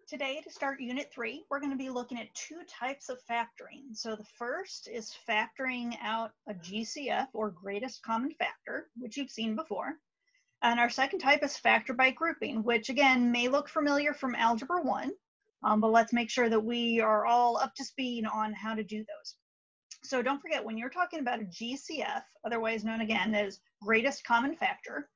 Today, to start Unit 3, we're going to be looking at two types of factoring. So the first is factoring out a GCF, or greatest common factor, which you've seen before. And our second type is factor by grouping, which again may look familiar from Algebra 1, but let's make sure that we are all up to speed on how to do those. So don't forget, when you're talking about a GCF, otherwise known again as greatest common factor,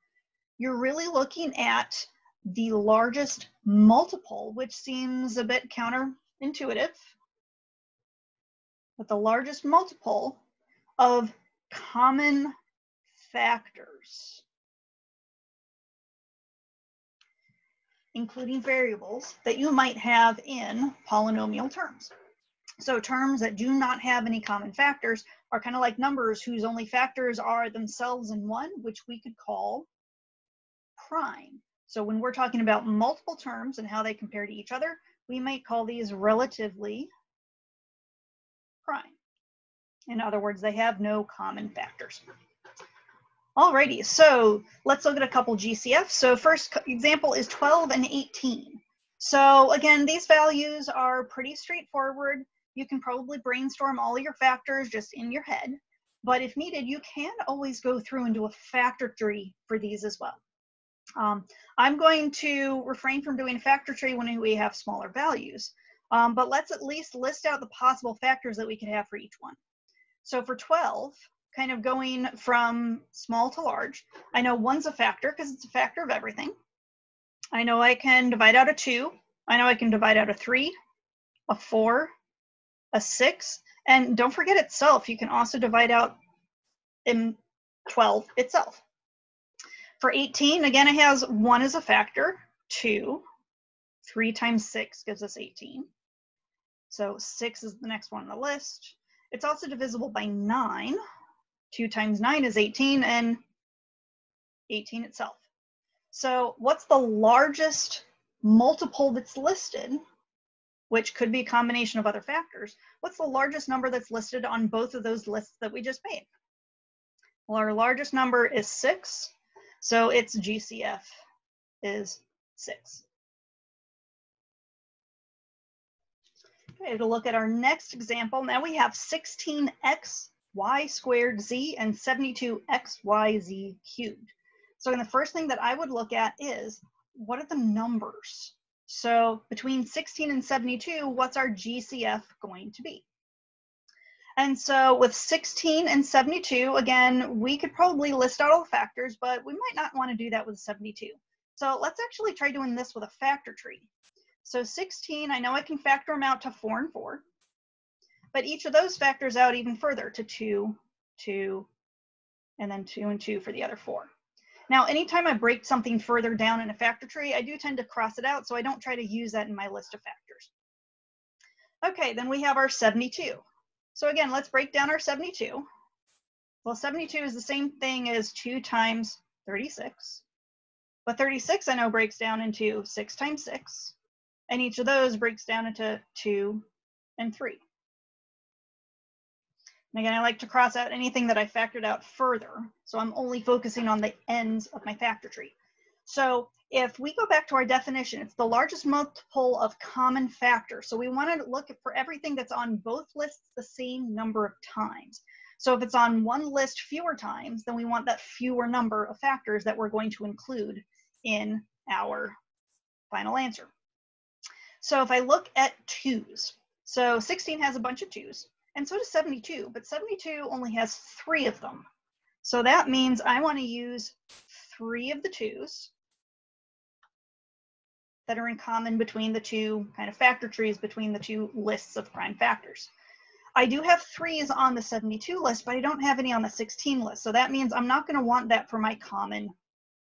you're really looking at the largest multiple, which seems a bit counterintuitive, but the largest multiple of common factors, including variables that you might have in polynomial terms. So terms that do not have any common factors are kind of like numbers whose only factors are themselves and one, which we could call prime. So when we're talking about multiple terms and how they compare to each other, we might call these relatively prime. In other words, they have no common factors. Alrighty, so let's look at a couple GCFs. So first example is 12 and 18. So again, these values are pretty straightforward. You can probably brainstorm all your factors just in your head, but if needed, you can always go through and do a factor tree for these as well. I'm going to refrain from doing a factor tree when we have smaller values, but let's at least list out the possible factors that we could have for each one. So for 12, kind of going from small to large, I know one's a factor because it's a factor of everything. I know I can divide out a 2. I know I can divide out a 3, a 4, a 6, and don't forget itself, you can also divide out in 12 itself. For 18, again, it has 1 as a factor, 2, 3 times 6 gives us 18. So 6 is the next one on the list. It's also divisible by 9. 2 times 9 is 18, and 18 itself. So what's the largest multiple that's listed, which could be a combination of other factors? What's the largest number that's listed on both of those lists that we just made? Well, our largest number is 6. So its GCF is 6. Okay, to look at our next example, now we have 16x y squared z and 72xyz cubed. So the first thing that I would look at is, what are the numbers? So between 16 and 72, what's our GCF going to be? And so with 16 and 72, again, we could probably list out all the factors, but we might not want to do that with 72. So let's actually try doing this with a factor tree. So 16, I know I can factor them out to 4 and 4, but each of those factors out even further to 2, 2, and then 2 and 2 for the other 4. Now, anytime I break something further down in a factor tree, I do tend to cross it out, so I don't try to use that in my list of factors. Okay, then we have our 72. So again, let's break down our 72. Well, 72 is the same thing as 2 times 36. But 36 I know breaks down into 6 times 6. And each of those breaks down into 2 and 3. And again, I like to cross out anything that I factored out further. So I'm only focusing on the ends of my factor tree. So if we go back to our definition, it's the largest multiple of common factors. So we want to look for everything that's on both lists the same number of times. So if it's on one list fewer times, then we want that fewer number of factors that we're going to include in our final answer. So if I look at 2's, so 16 has a bunch of 2's, and so does 72, but 72 only has 3 of them. So that means I want to use 3 of the 2's that are in common between the two kind of factor trees between the two lists of prime factors. I do have 3's on the 72 list, but I don't have any on the 16 list. So that means I'm not going to want that for my common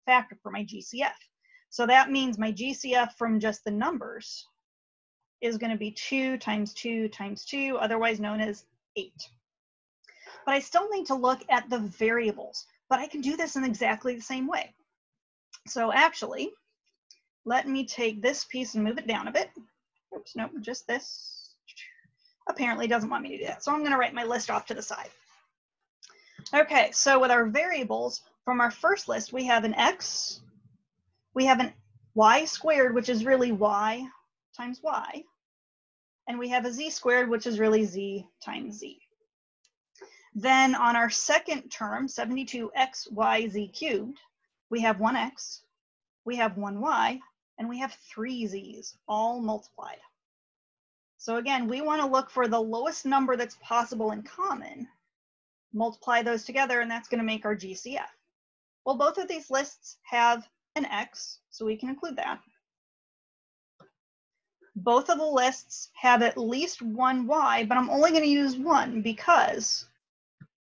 factor, for my GCF. So that means my GCF from just the numbers is going to be 2 times 2 times 2, otherwise known as 8. But I still need to look at the variables, but I can do this in exactly the same way. So actually, let me take this piece and move it down a bit. Oops, nope, just this. Apparently doesn't want me to do that. So I'm going to write my list off to the side. Okay, so with our variables, from our first list, we have an x, we have an y squared, which is really y times y. And we have a z squared, which is really z times z. Then on our second term, 72xyz cubed, we have 1x, we have 1y, and we have 3 z's, all multiplied. So again, we want to look for the lowest number that's possible in common, multiply those together, and that's going to make our GCF. Well, both of these lists have an x, so we can include that. Both of the lists have at least one y, but I'm only going to use one because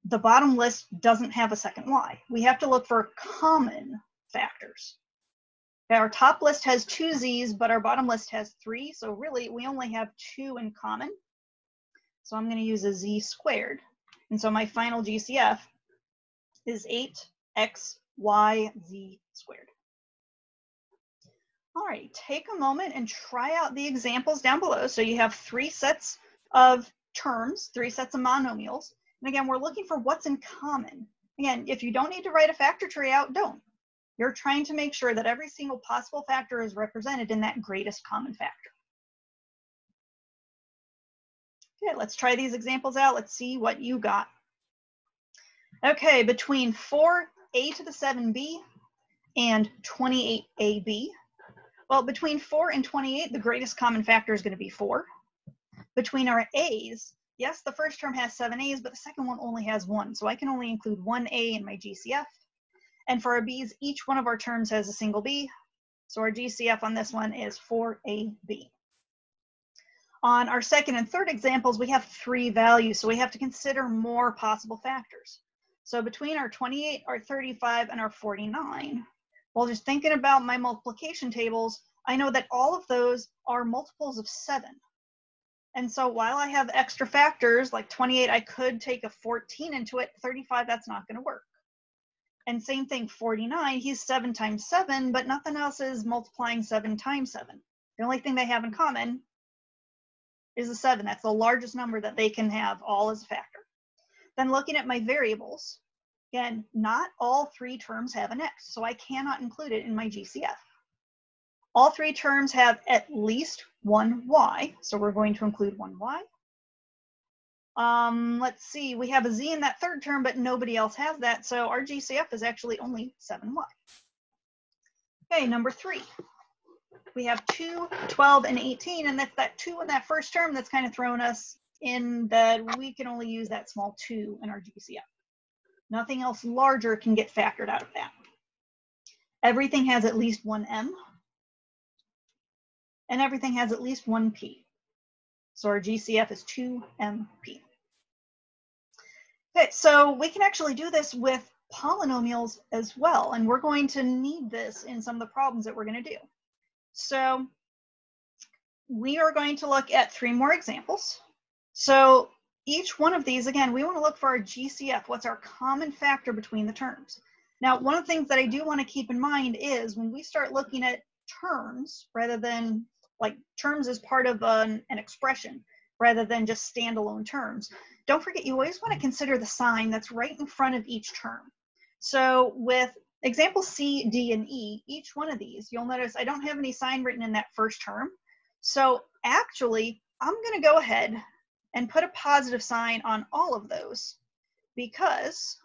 the bottom list doesn't have a second y. We have to look for common factors. Our top list has 2 z's, but our bottom list has 3, so really we only have 2 in common. So I'm going to use a z squared. And so my final GCF is 8xyz squared. All right, take a moment and try out the examples down below. So you have 3 sets of terms, 3 sets of monomials. And again, we're looking for what's in common. Again, if you don't need to write a factor tree out, don't. You're trying to make sure that every single possible factor is represented in that greatest common factor. Okay, let's try these examples out. Let's see what you got. Okay, between 4a to the 7b and 28ab. Well, between 4 and 28, the greatest common factor is going to be 4. Between our a's, yes, the first term has 7 a's, but the second one only has 1. So I can only include 1 a in my GCF. And for our b's, each one of our terms has a single b. So our GCF on this one is 4ab. On our second and third examples, we have 3 values, so we have to consider more possible factors. So between our 28, our 35, and our 49, well, just thinking about my multiplication tables, I know that all of those are multiples of 7. And so while I have extra factors, like 28, I could take a 14 into it. 35, that's not going to work. And same thing, 49, he's 7 times 7, but nothing else is multiplying 7 times 7. The only thing they have in common is a 7. That's the largest number that they can have all as a factor. Then looking at my variables, again, not all 3 terms have an x, so I cannot include it in my GCF. All 3 terms have at least one y, so we're going to include one y. Let's see, we have a z in that third term, but nobody else has that, so our GCF is actually only 7y. Okay, number 3. We have 2, 12, and 18, and that's that 2 in that first term that's kind of thrown us in that we can only use that small 2 in our GCF. Nothing else larger can get factored out of that. Everything has at least one m, and everything has at least one p. So our GCF is 2mp. Okay, so we can actually do this with polynomials as well, and we're going to need this in some of the problems that we're going to do. So we are going to look at 3 more examples. So each one of these, again, we want to look for our GCF. What's our common factor between the terms? Now, one of the things that I do want to keep in mind is when we start looking at terms, rather than like terms as part of an expression, rather than just standalone terms, don't forget you always want to consider the sign that's right in front of each term. So with example C, D, and E, each one of these, you'll notice I don't have any sign written in that first term. So actually, I'm going to go ahead and put a positive sign on all of those because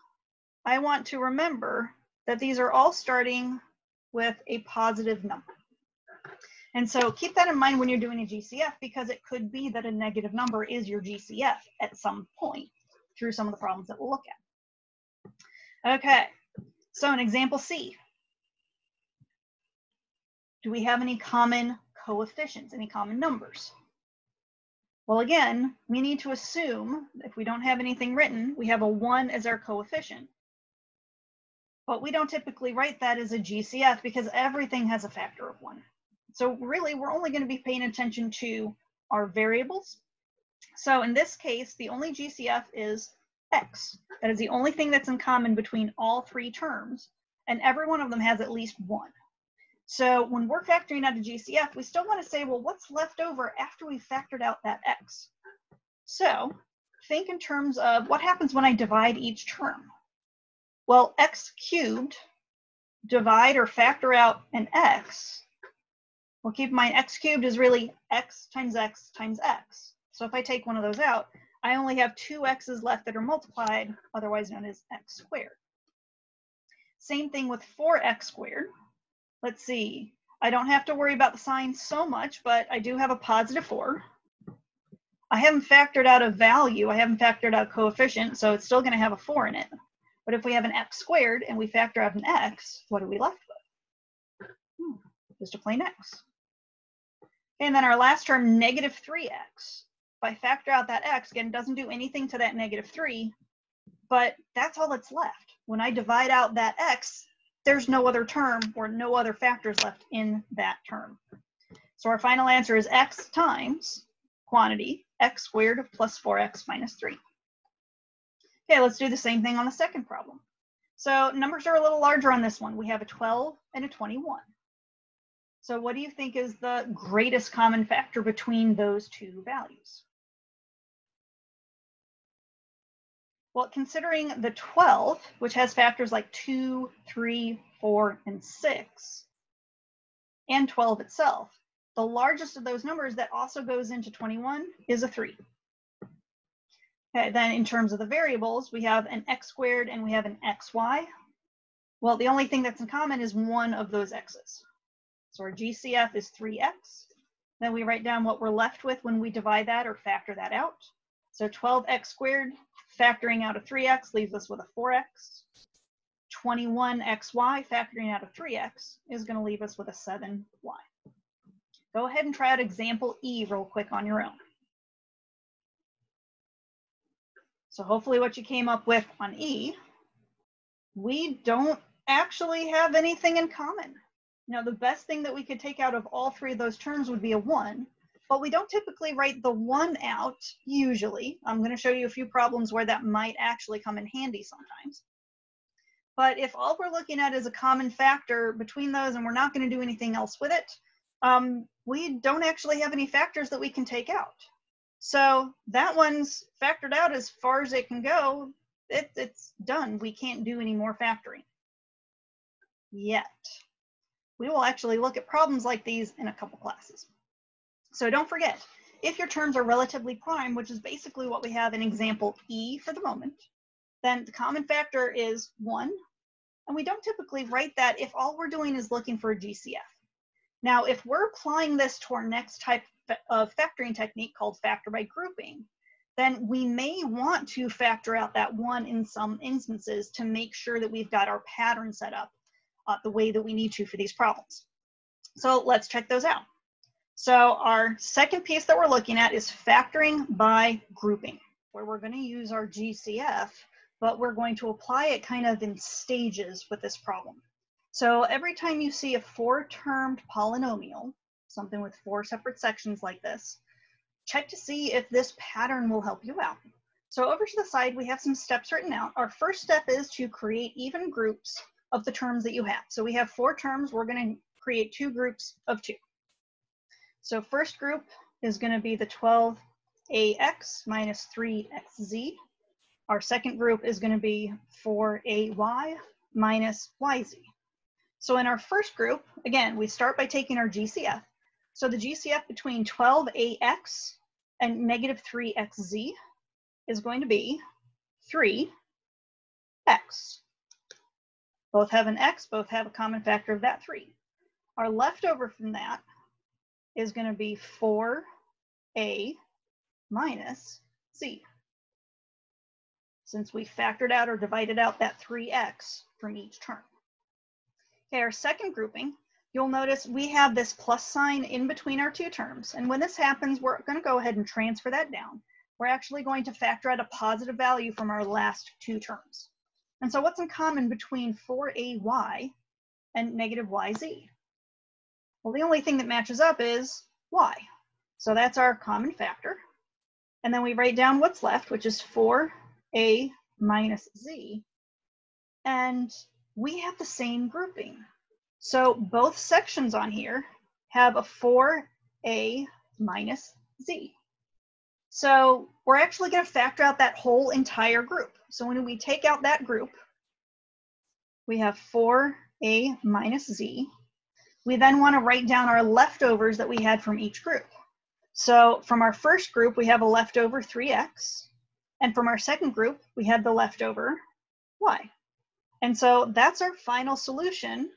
I want to remember that these are all starting with a positive number. And so keep that in mind when you're doing a GCF, because it could be that a negative number is your GCF at some point through some of the problems that we'll look at. Okay, so in example C, do we have any common coefficients, any common numbers? Well, again, we need to assume if we don't have anything written, we have a 1 as our coefficient. But we don't typically write that as a GCF because everything has a factor of 1. So really, we're only going to be paying attention to our variables. So in this case, the only GCF is x. That is the only thing that's in common between all 3 terms, and every one of them has at least 1. So when we're factoring out a GCF, we still want to say, well, what's left over after we've factored out that x? So think in terms of what happens when I divide each term. Well, x cubed, divide or factor out an x, Well, keep in mind, x cubed is really x times x times x. So if I take one of those out, I only have two x's left that are multiplied, otherwise known as x squared. Same thing with 4x squared. Let's see. I don't have to worry about the sign so much, but I do have a positive 4. I haven't factored out a value. I haven't factored out a coefficient, so it's still going to have a 4 in it. But if we have an x squared and we factor out an x, what are we left with? Just a plain x. And then our last term, negative 3x. If I factor out that x, again, it doesn't do anything to that negative 3, but that's all that's left. When I divide out that x, there's no other term or no other factors left in that term. So our final answer is x times quantity, x squared plus 4x minus 3. Okay, let's do the same thing on the second problem. So numbers are a little larger on this one. We have a 12 and a 21. So what do you think is the greatest common factor between those two values? Well, considering the 12, which has factors like 2, 3, 4, and 6, and 12 itself, the largest of those numbers that also goes into 21 is a 3. Okay, then in terms of the variables, we have an x squared and we have an xy. Well, the only thing that's in common is one of those x's. So our GCF is 3x. Then we write down what we're left with when we divide that or factor that out. So 12x squared, factoring out a 3x leaves us with a 4x. 21xy, factoring out a 3x, is going to leave us with a 7y. Go ahead and try out example E real quick on your own. So hopefully what you came up with on E, we don't actually have anything in common. Now, the best thing that we could take out of all three of those terms would be a 1, but we don't typically write the 1 out, usually. I'm going to show you a few problems where that might actually come in handy sometimes. But if all we're looking at is a common factor between those and we're not going to do anything else with it, we don't actually have any factors that we can take out. So that one's factored out as far as it can go. It's done. We can't do any more factoring yet. We will actually look at problems like these in a couple classes. So don't forget, if your terms are relatively prime, which is basically what we have in example E for the moment, then the common factor is 1. And we don't typically write that if all we're doing is looking for a GCF. Now, if we're applying this to our next type of factoring technique called factor by grouping, then we may want to factor out that 1 in some instances to make sure that we've got our pattern set up the way that we need to for these problems. So let's check those out. So our second piece that we're looking at is factoring by grouping, where we're going to use our GCF, but we're going to apply it kind of in stages with this problem. So every time you see a 4-termed polynomial, something with 4 separate sections like this, check to see if this pattern will help you out. So over to the side, we have some steps written out. Our first step is to create even groups of the terms that you have. So we have 4 terms. We're going to create 2 groups of 2. So first group is going to be the 12ax minus 3xz. Our second group is going to be 4ay minus yz. So in our first group, again, we start by taking our GCF. So the GCF between 12ax and negative 3xz is going to be 3x. Both have an x, both have a common factor of that 3. Our leftover from that is going to be 4a minus z, since we factored out or divided out that 3x from each term. Okay, our second grouping, you'll notice we have this plus sign in between our 2 terms. And when this happens, we're going to go ahead and transfer that down. We're actually going to factor out a positive value from our last 2 terms. And so what's in common between 4ay and negative yz? Well, the only thing that matches up is y. So that's our common factor. And then we write down what's left, which is 4a minus z. And we have the same grouping. So both sections on here have a 4a minus z. So we're actually going to factor out that whole entire group. So when we take out that group, we have 4a minus z. we then want to write down our leftovers that we had from each group. So from our first group, we have a leftover 3x. And from our second group, we had the leftover y. And so that's our final solution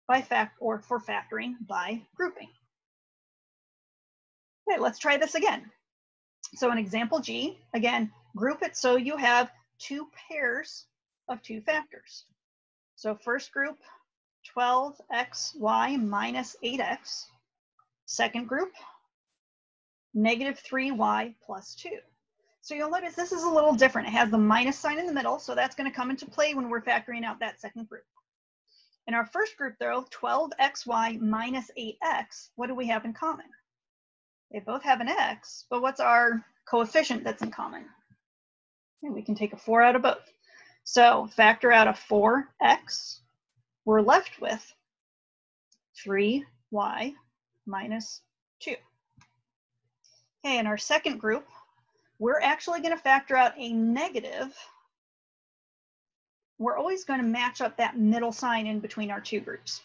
by for factoring by grouping. Okay, let's try this again. So in example G, again, group it so you have two pairs of two factors. So first group, 12xy minus 8x. Second group, negative 3y plus 2. So you'll notice this is a little different. It has the minus sign in the middle, so that's going to come into play when we're factoring out that second group. In our first group, though, 12xy minus 8x, what do we have in common? They both have an x, but what's our coefficient that's in common? And we can take a 4 out of both. So factor out a 4x, we're left with 3y minus 2. Okay, in our second group, we're actually going to factor out a negative. We're always going to match up that middle sign in between our two groups.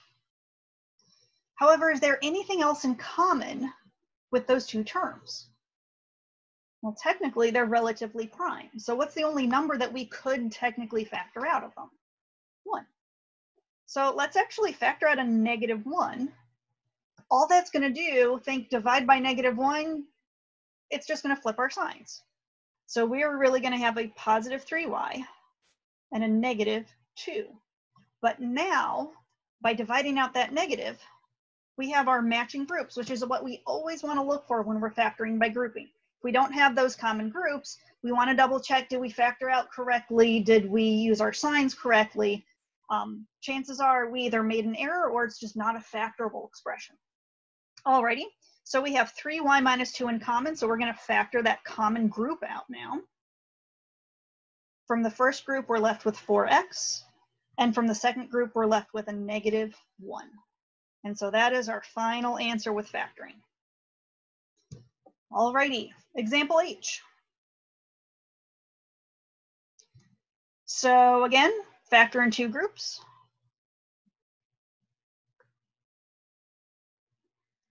However, is there anything else in common with those two terms? Well, technically, they're relatively prime. So what's the only number that we could technically factor out of them? 1. So let's actually factor out a negative 1. All that's going to do, think divide by negative 1, it's just going to flip our signs. So we're really going to have a positive 3y and a negative 2. But now, by dividing out that negative, we have our matching groups, which is what we always want to look for when we're factoring by grouping. If we don't have those common groups, we want to double check, did we factor out correctly? Did we use our signs correctly? Chances are we either made an error or it's just not a factorable expression. Alrighty, so we have 3y minus 2 in common, so we're going to factor that common group out now. From the first group, we're left with 4x, and from the second group, we're left with a negative 1. And so that is our final answer with factoring. Alrighty, example H. So again, factor in two groups.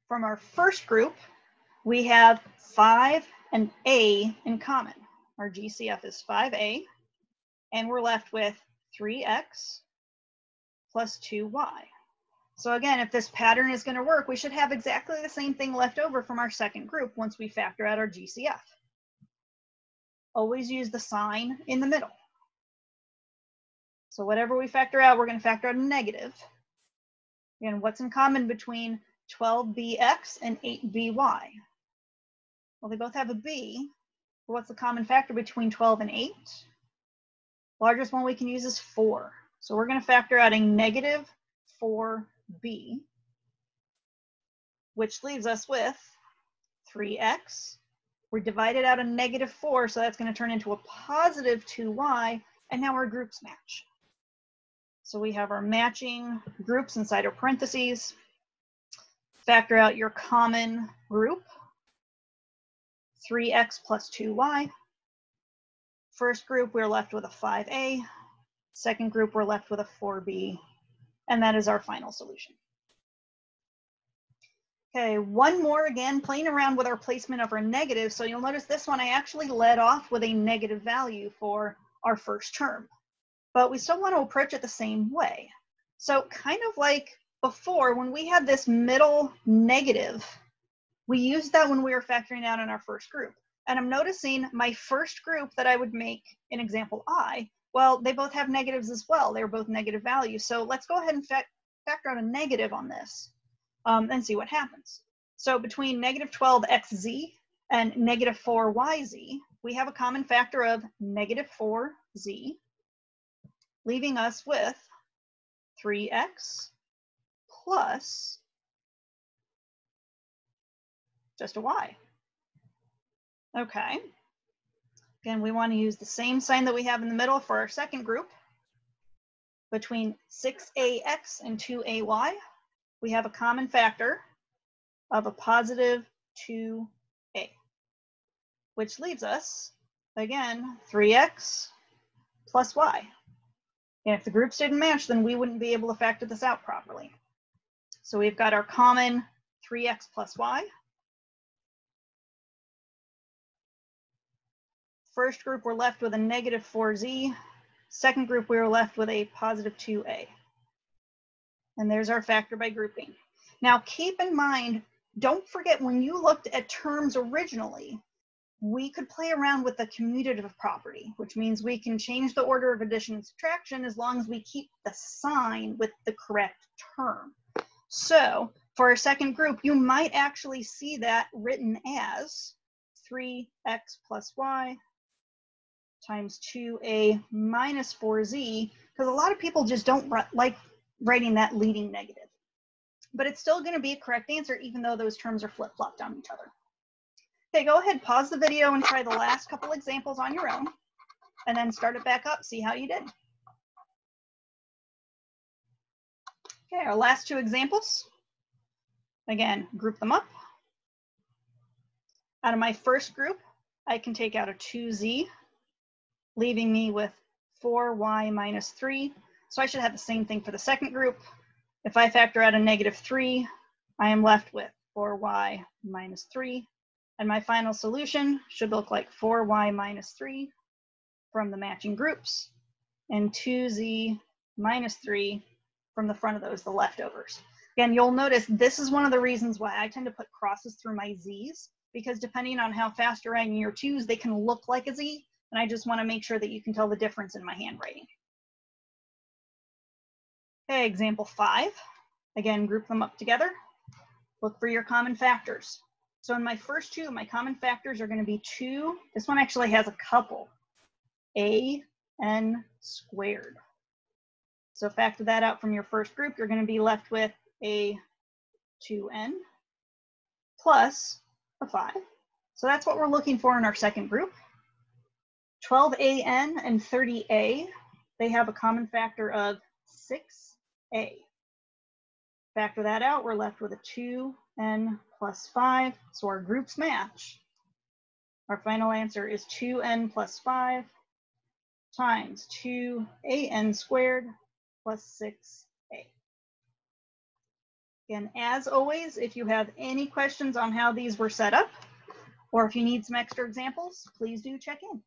From our first group, we have 5 and a in common. Our GCF is 5a, and we're left with 3x plus 2y. So again, if this pattern is going to work, we should have exactly the same thing left over from our second group once we factor out our GCF. Always use the sign in the middle. So whatever we factor out, we're going to factor out a negative. And what's in common between 12bx and 8by? Well, they both have a b. But what's the common factor between 12 and 8? Largest one we can use is 4. So we're going to factor out a negative 4b, which leaves us with 3x. We divided out a negative 4, so that's going to turn into a positive 2y, and now our groups match. So we have our matching groups inside our parentheses. Factor out your common group, 3x plus 2y. First group, we're left with a 5a. Second group, we're left with a 4b. And that is our final solution. Okay, one more again, playing around with our placement of our negatives. So you'll notice this one, I actually led off with a negative value for our first term. But we still want to approach it the same way. So kind of like before, when we had this middle negative, we used that when we were factoring out in our first group. And I'm noticing my first group that I would make in example I, well, they both have negatives as well. They're both negative values. So let's go ahead and factor out a negative on this and see what happens. So between negative 12xz and negative 4yz, we have a common factor of negative 4z, leaving us with 3x plus just a y. Okay. Again, we want to use the same sign that we have in the middle for our second group. Between 6ax and 2ay, we have a common factor of a positive 2a, which leaves us, again, 3x plus y. And if the groups didn't match, then we wouldn't be able to factor this out properly. So we've got our common 3x plus y. First group, we're left with a negative 4z. Second group, we were left with a positive 2a. And there's our factor by grouping. Now keep in mind, don't forget when you looked at terms originally, we could play around with the commutative property, which means we can change the order of addition and subtraction as long as we keep the sign with the correct term. So for our second group, you might actually see that written as 3x plus y times 2a minus 4z, because a lot of people just don't like writing that leading negative. But it's still going to be a correct answer, even though those terms are flip-flopped on each other. Okay, go ahead, pause the video and try the last couple examples on your own, and then start it back up, see how you did. Okay, our last two examples. Again, group them up. Out of my first group, I can take out a 2z, leaving me with 4y minus 3. So I should have the same thing for the second group. If I factor out a negative 3, I am left with 4y minus 3. And my final solution should look like 4y minus 3 from the matching groups, and 2z minus 3 from the front of those, the leftovers. Again, you'll notice this is one of the reasons why I tend to put crosses through my z's, because depending on how fast you're writing your 2's, they can look like a z, and I just want to make sure that you can tell the difference in my handwriting. Okay, example 5. Again, group them up together. Look for your common factors. So in my first two, my common factors are going to be 2. This one actually has a couple. an squared. So factor that out from your first group, you're going to be left with a 2n plus a 5. So that's what we're looking for in our second group. 12an and 30a, they have a common factor of 6a. Factor that out, we're left with a 2n plus 5. So our groups match. Our final answer is 2n plus 5 times 2an squared plus 6a. Again, as always, if you have any questions on how these were set up, or if you need some extra examples, please do check in.